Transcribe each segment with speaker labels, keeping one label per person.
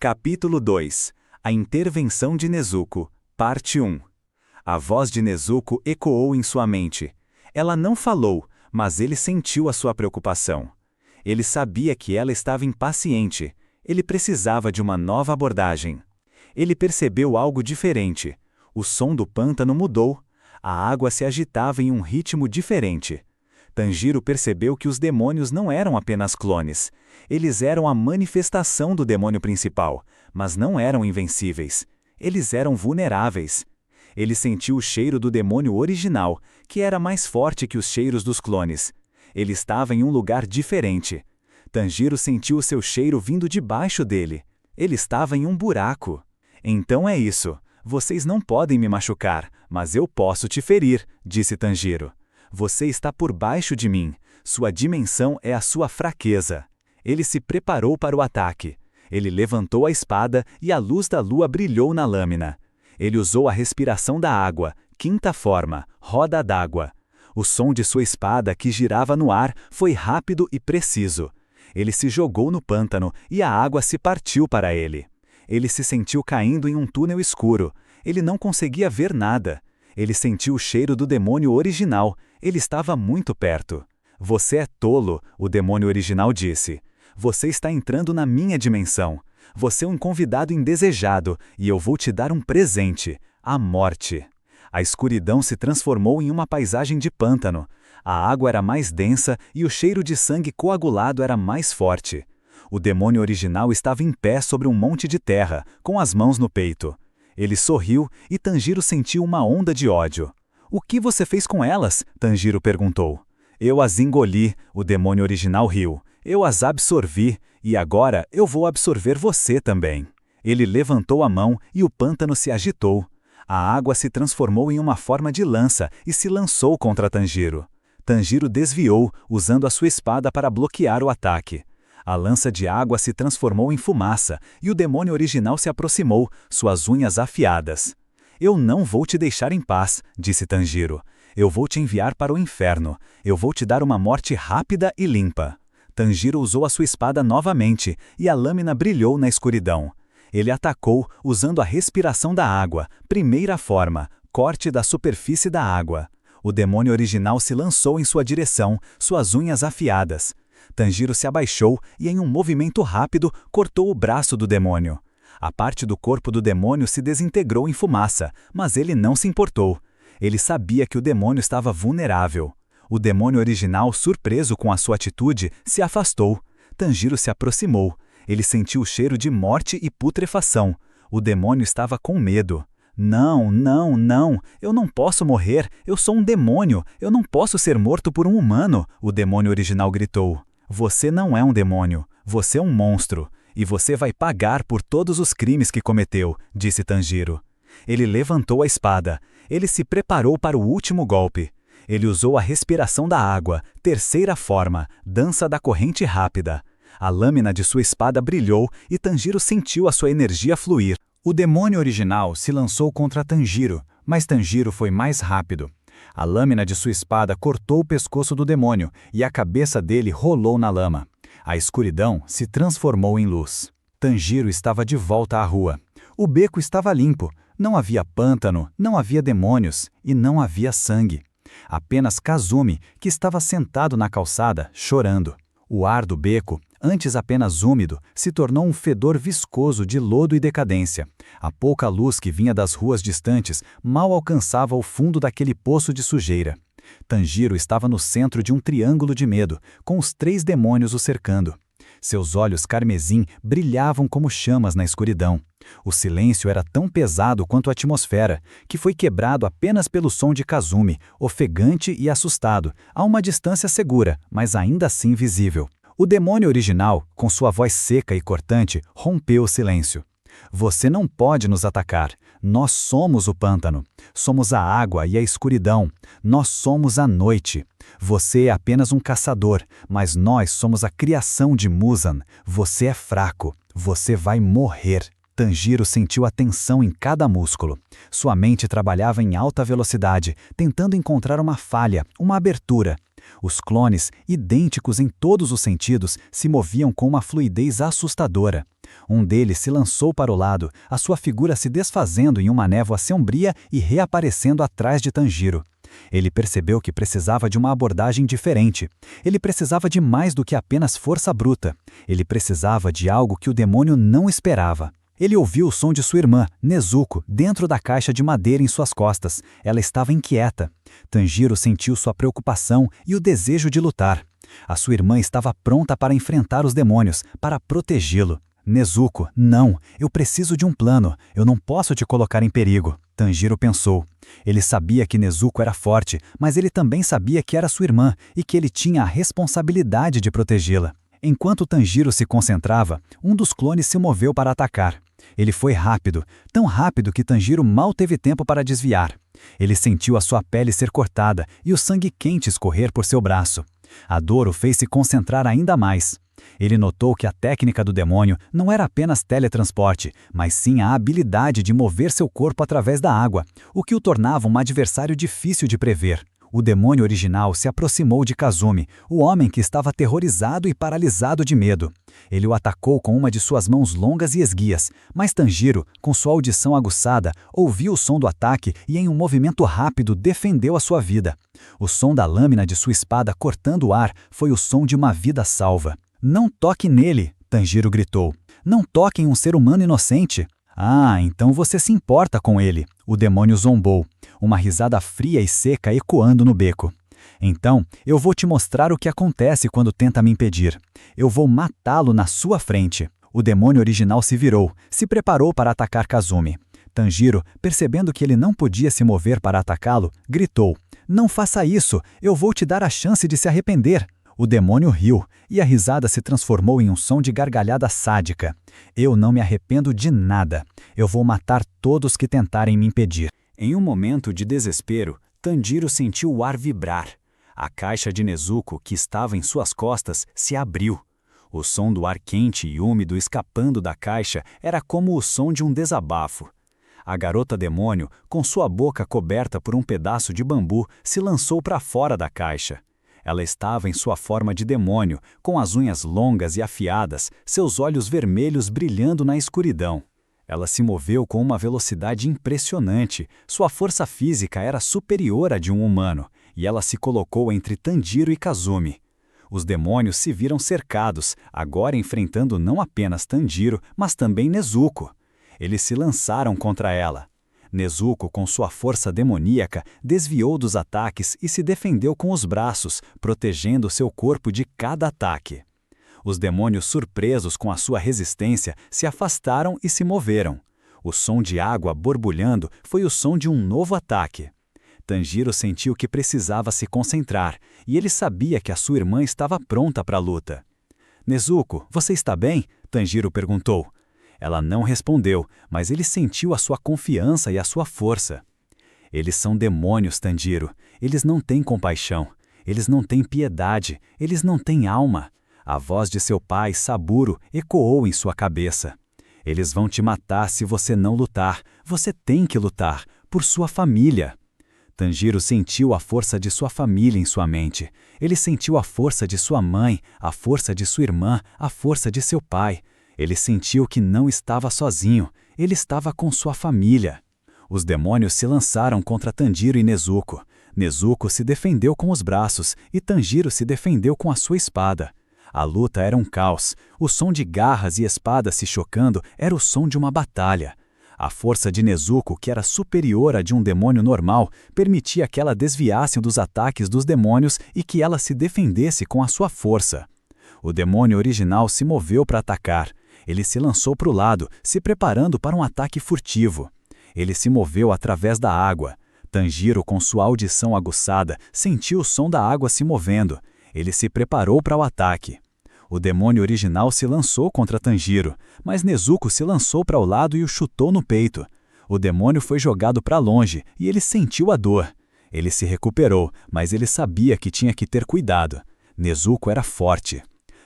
Speaker 1: Capítulo 2. A intervenção de Nezuko, parte 1. A voz de Nezuko ecoou em sua mente. Ela não falou, mas ele sentiu a sua preocupação. Ele sabia que ela estava impaciente. Ele precisava de uma nova abordagem. Ele percebeu algo diferente. O som do pântano mudou. A água se agitava em um ritmo diferente. Tanjiro percebeu que os demônios não eram apenas clones. Eles eram a manifestação do demônio principal, mas não eram invencíveis. Eles eram vulneráveis. Ele sentiu o cheiro do demônio original, que era mais forte que os cheiros dos clones. Ele estava em um lugar diferente. Tanjiro sentiu o seu cheiro vindo de baixo dele. Ele estava em um buraco. Então é isso. Vocês não podem me machucar, mas eu posso te ferir, disse Tanjiro. Você está por baixo de mim. Sua dimensão é a sua fraqueza. Ele se preparou para o ataque. Ele levantou a espada e a luz da lua brilhou na lâmina. Ele usou a respiração da água, quinta forma, roda d'água. O som de sua espada, que girava no ar, foi rápido e preciso. Ele se jogou no pântano e a água se partiu para ele. Ele se sentiu caindo em um túnel escuro. Ele não conseguia ver nada. Ele sentiu o cheiro do demônio original. Ele estava muito perto. Você é tolo, o demônio original disse. Você está entrando na minha dimensão. Você é um convidado indesejado e eu vou te dar um presente, a morte. A escuridão se transformou em uma paisagem de pântano. A água era mais densa e o cheiro de sangue coagulado era mais forte. O demônio original estava em pé sobre um monte de terra, com as mãos no peito. Ele sorriu e Tanjiro sentiu uma onda de ódio. O que você fez com elas? Tanjiro perguntou. Eu as engoli, o demônio original riu. Eu as absorvi, e agora eu vou absorver você também. Ele levantou a mão e o pântano se agitou. A água se transformou em uma forma de lança e se lançou contra Tanjiro. Tanjiro desviou, usando a sua espada para bloquear o ataque. A lança de água se transformou em fumaça, e o demônio original se aproximou, suas unhas afiadas. Eu não vou te deixar em paz, disse Tanjiro. Eu vou te enviar para o inferno. Eu vou te dar uma morte rápida e limpa. Tanjiro usou a sua espada novamente, e a lâmina brilhou na escuridão. Ele atacou, usando a respiração da água, primeira forma, corte da superfície da água. O demônio original se lançou em sua direção, suas unhas afiadas. Tanjiro se abaixou e, em um movimento rápido, cortou o braço do demônio. A parte do corpo do demônio se desintegrou em fumaça, mas ele não se importou. Ele sabia que o demônio estava vulnerável. O demônio original, surpreso com a sua atitude, se afastou. Tanjiro se aproximou. Ele sentiu o cheiro de morte e putrefação. O demônio estava com medo. Não, não, não, eu não posso morrer, eu sou um demônio, eu não posso ser morto por um humano, o demônio original gritou. Você não é um demônio, você é um monstro, e você vai pagar por todos os crimes que cometeu, disse Tanjiro. Ele levantou a espada. Ele se preparou para o último golpe. Ele usou a respiração da água, terceira forma, dança da corrente rápida. A lâmina de sua espada brilhou e Tanjiro sentiu a sua energia fluir. O demônio original se lançou contra Tanjiro, mas Tanjiro foi mais rápido. A lâmina de sua espada cortou o pescoço do demônio e a cabeça dele rolou na lama. A escuridão se transformou em luz. Tanjiro estava de volta à rua. O beco estava limpo. Não havia pântano, não havia demônios e não havia sangue. Apenas Kazumi, que estava sentado na calçada, chorando. O ar do beco, antes apenas úmido, se tornou um fedor viscoso de lodo e decadência. A pouca luz que vinha das ruas distantes mal alcançava o fundo daquele poço de sujeira. Tanjiro estava no centro de um triângulo de medo, com os 3 demônios o cercando. Seus olhos carmesim brilhavam como chamas na escuridão. O silêncio era tão pesado quanto a atmosfera, que foi quebrado apenas pelo som de Kazumi, ofegante e assustado, a uma distância segura, mas ainda assim visível. O demônio original, com sua voz seca e cortante, rompeu o silêncio. Você não pode nos atacar. Nós somos o pântano. Somos a água e a escuridão. Nós somos a noite. Você é apenas um caçador, mas nós somos a criação de Muzan. Você é fraco. Você vai morrer. Tanjiro sentiu a tensão em cada músculo. Sua mente trabalhava em alta velocidade, tentando encontrar uma falha, uma abertura.
Speaker 2: Os clones, idênticos em todos os sentidos, se moviam com uma fluidez assustadora. Um deles se lançou para o lado, a sua figura se desfazendo em uma névoa sombria e reaparecendo atrás de Tanjiro. Ele percebeu que precisava de uma abordagem diferente. Ele precisava de mais do que apenas força bruta. Ele precisava de algo que o demônio não esperava. Ele ouviu o som de sua irmã, Nezuko, dentro da caixa de madeira em suas costas. Ela estava inquieta. Tanjiro sentiu sua preocupação e o desejo de lutar. A sua irmã estava pronta para enfrentar os demônios, para protegê-lo. Nezuko, não, eu preciso de um plano. Eu não posso te colocar em perigo. Tanjiro pensou. Ele sabia que Nezuko era forte, mas ele também sabia que era sua irmã e que ele tinha a responsabilidade de protegê-la. Enquanto Tanjiro se concentrava, um dos clones se moveu para atacar. Ele foi rápido, tão rápido que Tanjiro mal teve tempo para desviar. Ele sentiu a sua pele ser cortada e o sangue quente escorrer por seu braço. A dor o fez se concentrar ainda mais. Ele notou que a técnica do demônio não era apenas teletransporte, mas sim a habilidade de mover seu corpo através da água, o que o tornava um adversário difícil de prever. O demônio original se aproximou de Kazumi, o homem que estava aterrorizado e paralisado de medo. Ele o atacou com uma de suas mãos longas e esguias, mas Tanjiro, com sua audição aguçada, ouviu o som do ataque e em um movimento rápido defendeu a sua vida. O som da lâmina de sua espada cortando o ar foi o som de uma vida salva. "Não toque nele!" Tanjiro gritou. "Não toque em um ser humano inocente!" "Ah, então você se importa com ele!" O demônio zombou, uma risada fria e seca ecoando no beco. "Então, eu vou te mostrar o que acontece quando tenta me impedir. Eu vou matá-lo na sua frente." O demônio original se virou, se preparou para atacar Kazumi. Tanjiro, percebendo que ele não podia se mover para atacá-lo, gritou: "Não faça isso! Eu vou te dar a chance de se arrepender!" O demônio riu, e a risada se transformou em um som de gargalhada sádica. "Eu não me arrependo de nada. Eu vou matar todos que tentarem me impedir." Em um momento de desespero, Tanjiro sentiu o ar vibrar. A caixa de Nezuko, que estava em suas costas, se abriu. O som do ar quente e úmido escapando da caixa era como o som de um desabafo. A garota demônio, com sua boca coberta por um pedaço de bambu, se lançou para fora da caixa. Ela estava em sua forma de demônio, com as unhas longas e afiadas, seus olhos vermelhos brilhando na escuridão. Ela se moveu com uma velocidade impressionante, sua força física era superior à de um humano, e ela se colocou entre Tanjiro e Kazumi. Os demônios se viram cercados, agora enfrentando não apenas Tanjiro, mas também Nezuko. Eles se lançaram contra ela. Nezuko, com sua força demoníaca, desviou dos ataques e se defendeu com os braços, protegendo seu corpo de cada ataque. Os demônios, surpresos com a sua resistência, se afastaram e se moveram. O som de água borbulhando foi o som de um novo ataque. Tanjiro sentiu que precisava se concentrar, e ele sabia que a sua irmã estava pronta para a luta. "Nezuko, você está bem?" Tanjiro perguntou. Ela não respondeu, mas ele sentiu a sua confiança e a sua força. "Eles são demônios, Tanjiro. Eles não têm compaixão. Eles não têm piedade. Eles não têm alma." A voz de seu pai, Saburo, ecoou em sua cabeça. "Eles vão te matar se você não lutar. Você tem que lutar, por sua família." Tanjiro sentiu a força de sua família em sua mente. Ele sentiu a força de sua mãe, a força de sua irmã, a força de seu pai. Ele sentiu que não estava sozinho, ele estava com sua família. Os demônios se lançaram contra Tanjiro e Nezuko. Nezuko se defendeu com os braços e Tanjiro se defendeu com a sua espada. A luta era um caos. O som de garras e espadas se chocando era o som de uma batalha. A força de Nezuko, que era superior à de um demônio normal, permitia que ela desviasse dos ataques dos demônios e que ela se defendesse com a sua força. O demônio original se moveu para atacar. Ele se lançou para o lado, se preparando para um ataque furtivo. Ele se moveu através da água. Tanjiro, com sua audição aguçada, sentiu o som da água se movendo. Ele se preparou para o ataque. O demônio original se lançou contra Tanjiro, mas Nezuko se lançou para o lado e o chutou no peito. O demônio foi jogado para longe e ele sentiu a dor. Ele se recuperou, mas ele sabia que tinha que ter cuidado. Nezuko era forte.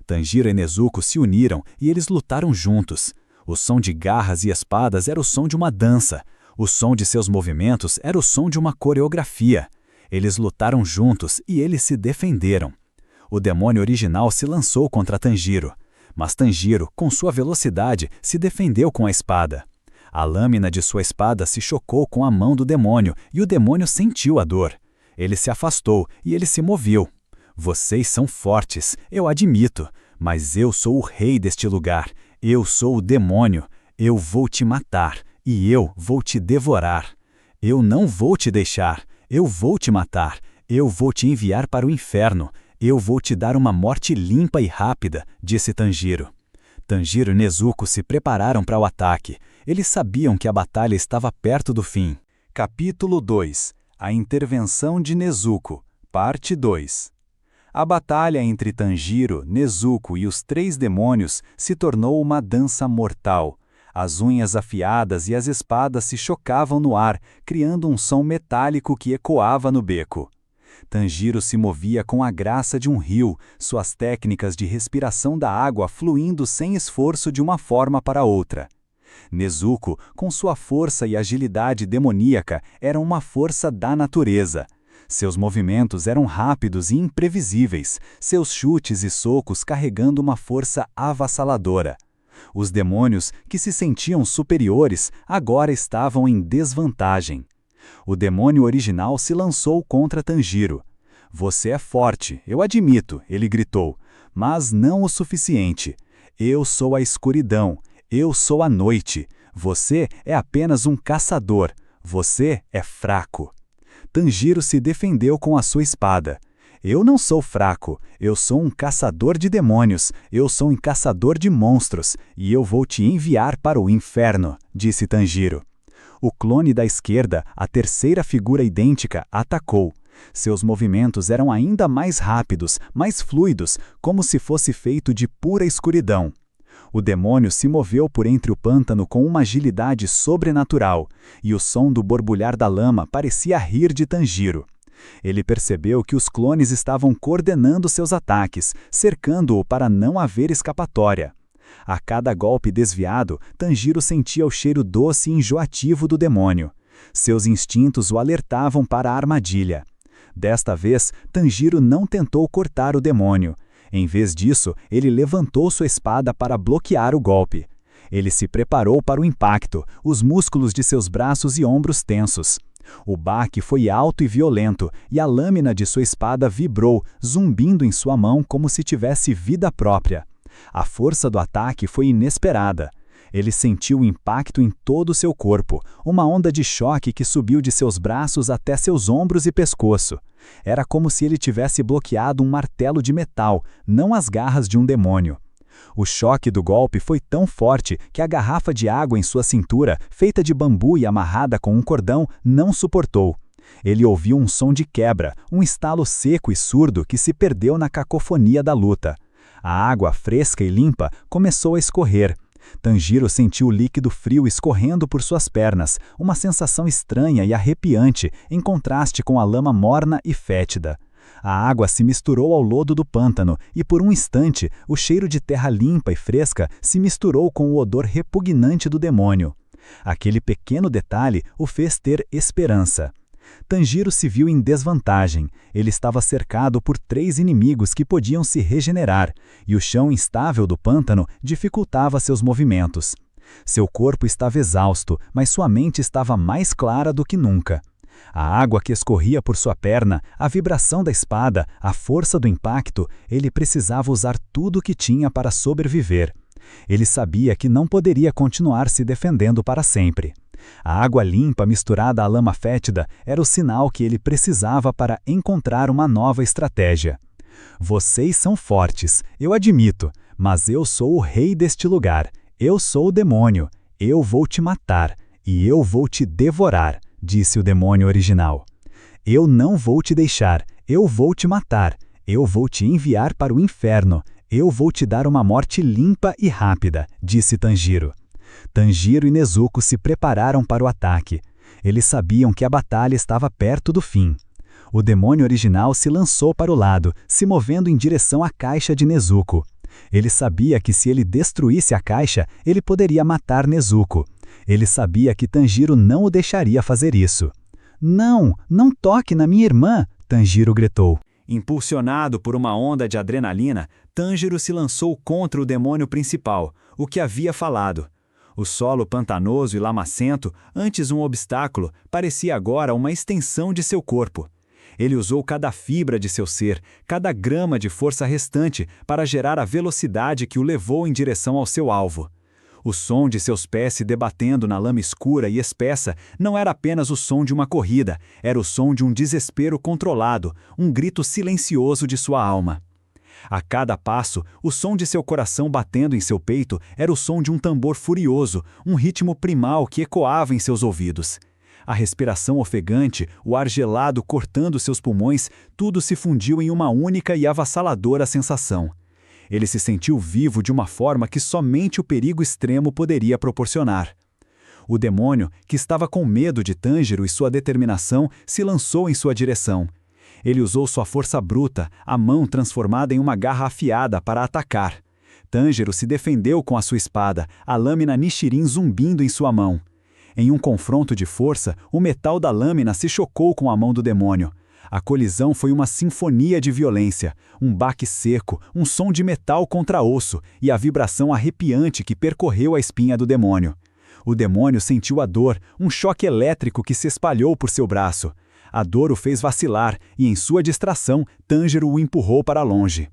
Speaker 2: Tanjiro e Nezuko se uniram e eles lutaram juntos. O som de garras e espadas era o som de uma dança. O som de seus movimentos era o som de uma coreografia. Eles lutaram juntos e eles se defenderam. O demônio original se lançou contra Tanjiro, mas Tanjiro, com sua velocidade, se defendeu com a espada. A lâmina de sua espada se chocou com a mão do demônio e o demônio sentiu a dor. Ele se afastou e ele se moveu. Vocês são fortes, eu admito, mas eu sou o rei deste lugar. Eu sou o demônio. Eu vou te matar e eu vou te devorar. Eu não vou te deixar. Eu vou te matar. Eu vou te enviar para o inferno. Eu vou te dar uma morte limpa e rápida, disse Tanjiro. Tanjiro e Nezuko se prepararam para o ataque. Eles sabiam que a batalha estava perto do fim.
Speaker 1: Capítulo 2. A intervenção de Nezuko, parte 2. A batalha entre Tanjiro, Nezuko e os 3 demônios se tornou uma dança mortal. As unhas afiadas e as espadas se chocavam no ar, criando um som metálico que ecoava no beco. Tanjiro se movia com a graça de um rio, suas técnicas de respiração da água fluindo sem esforço de uma forma para outra. Nezuko, com sua força e agilidade demoníaca, era uma força da natureza. Seus movimentos eram rápidos e imprevisíveis, seus chutes e socos carregando uma força avassaladora. Os demônios, que se sentiam superiores, agora estavam em desvantagem. O demônio original se lançou contra Tanjiro. Você é forte, eu admito, ele gritou, mas não o suficiente. Eu sou a escuridão, eu sou a noite. Você é apenas um caçador, você é fraco. Tanjiro se defendeu com a sua espada. Eu não sou fraco, eu sou um caçador de demônios, eu sou um caçador de monstros, e eu vou te enviar para o inferno, disse Tanjiro. O clone da esquerda, a terceira figura idêntica, atacou. Seus movimentos eram ainda mais rápidos, mais fluidos, como se fosse feito de pura escuridão. O demônio se moveu por entre o pântano com uma agilidade sobrenatural, e o som do borbulhar da lama parecia rir de Tanjiro. Ele percebeu que os clones estavam coordenando seus ataques, cercando-o para não haver escapatória. A cada golpe desviado, Tanjiro sentia o cheiro doce e enjoativo do demônio. Seus instintos o alertavam para a armadilha. Desta vez, Tanjiro não tentou cortar o demônio. Em vez disso, ele levantou sua espada para bloquear o golpe. Ele se preparou para o impacto, os músculos de seus braços e ombros tensos. O baque foi alto e violento, e a lâmina de sua espada vibrou, zumbindo em sua mão como se tivesse vida própria. A força do ataque foi inesperada. Ele sentiu o impacto em todo o seu corpo, uma onda de choque que subiu de seus braços até seus ombros e pescoço. Era como se ele tivesse bloqueado um martelo de metal, não as garras de um demônio. O choque do golpe foi tão forte que a garrafa de água em sua cintura, feita de bambu e amarrada com um cordão, não suportou. Ele ouviu um som de quebra, um estalo seco e surdo que se perdeu na cacofonia da luta. A água fresca e limpa começou a escorrer. Tanjiro sentiu o líquido frio escorrendo por suas pernas, uma sensação estranha e arrepiante, em contraste com a lama morna e fétida. A água se misturou ao lodo do pântano e, por um instante, o cheiro de terra limpa e fresca se misturou com o odor repugnante do demônio. Aquele pequeno detalhe o fez ter esperança. Tanjiro se viu em desvantagem. Ele estava cercado por 3 inimigos que podiam se regenerar, e o chão instável do pântano dificultava seus movimentos. Seu corpo estava exausto, mas sua mente estava mais clara do que nunca. A água que escorria por sua perna, a vibração da espada, a força do impacto, ele precisava usar tudo o que tinha para sobreviver. Ele sabia que não poderia continuar se defendendo para sempre. A água limpa misturada à lama fétida era o sinal que ele precisava para encontrar uma nova estratégia. Vocês são fortes, eu admito, mas eu sou o rei deste lugar. Eu sou o demônio. Eu vou te matar e eu vou te devorar, disse o demônio original. Eu não vou te deixar. Eu vou te matar. Eu vou te enviar para o inferno. Eu vou te dar uma morte limpa e rápida, disse Tanjiro. Tanjiro e Nezuko se prepararam para o ataque. Eles sabiam que a batalha estava perto do fim. O demônio original se lançou para o lado, se movendo em direção à caixa de Nezuko. Ele sabia que se ele destruísse a caixa, ele poderia matar Nezuko. Ele sabia que Tanjiro não o deixaria fazer isso.
Speaker 2: Não, não toque na minha irmã! Tanjiro gritou.
Speaker 1: Impulsionado por uma onda de adrenalina, Tanjiro se lançou contra o demônio principal, o que havia falado. O solo pantanoso e lamacento, antes um obstáculo, parecia agora uma extensão de seu corpo. Ele usou cada fibra de seu ser, cada grama de força restante para gerar a velocidade que o levou em direção ao seu alvo. O som de seus pés se debatendo na lama escura e espessa não era apenas o som de uma corrida, era o som de um desespero controlado, um grito silencioso de sua alma. A cada passo, o som de seu coração batendo em seu peito era o som de um tambor furioso, um ritmo primal que ecoava em seus ouvidos. A respiração ofegante, o ar gelado cortando seus pulmões, tudo se fundiu em uma única e avassaladora sensação. Ele se sentiu vivo de uma forma que somente o perigo extremo poderia proporcionar. O demônio, que estava com medo de Tanjiro e sua determinação, se lançou em sua direção. Ele usou sua força bruta, a mão transformada em uma garra afiada para atacar. Tanjiro se defendeu com a sua espada, a lâmina Nichirin zumbindo em sua mão. Em um confronto de força, o metal da lâmina se chocou com a mão do demônio. A colisão foi uma sinfonia de violência, um baque seco, um som de metal contra osso e a vibração arrepiante que percorreu a espinha do demônio. O demônio sentiu a dor, um choque elétrico que se espalhou por seu braço. A dor o fez vacilar e, em sua distração, Tanjiro o empurrou para longe.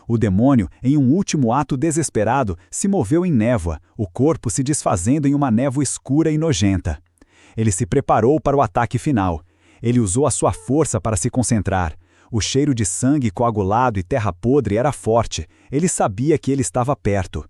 Speaker 1: O demônio, em um último ato desesperado, se moveu em névoa, o corpo se desfazendo em uma névoa escura e nojenta. Ele se preparou para o ataque final. Ele usou a sua força para se concentrar. O cheiro de sangue coagulado e terra podre era forte. Ele sabia que ele estava perto.